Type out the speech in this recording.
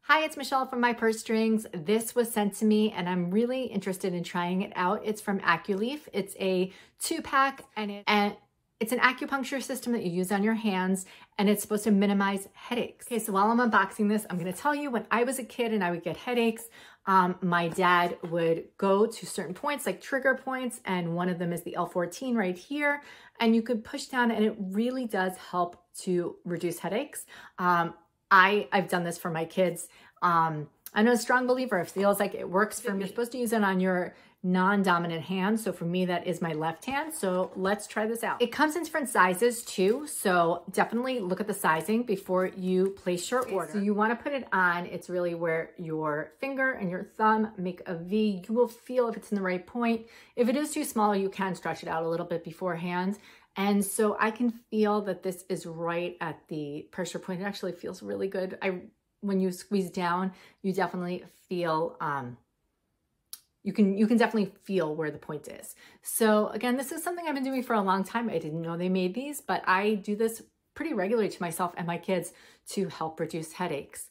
Hi, it's Michelle from My Purse Strings. This was sent to me and I'm really interested in trying it out. It's from Aculief. It's a 2-pack and it's an acupuncture system that you use on your hands and it's supposed to minimize headaches. Okay, so while I'm unboxing this, I'm gonna tell you when I was a kid and I would get headaches, my dad would go to certain points like trigger points, and one of them is the L14 right here, and you could push down and it really does help to reduce headaches. I've done this for my kids. I'm a strong believer. It feels like it works for me. You're supposed to use it on your non-dominant hand. So for me, that is my left hand. So let's try this out. It comes in different sizes too. So definitely look at the sizing before you place your order. So you want to put it on. It's really where your finger and your thumb make a V. You will feel if it's in the right point. If it is too small, you can stretch it out a little bit beforehand. And so I can feel that this is right at the pressure point. It actually feels really good. When you squeeze down, you definitely feel, you can definitely feel where the point is. So again, this is something I've been doing for a long time. I didn't know they made these, but I do this pretty regularly to myself and my kids to help reduce headaches.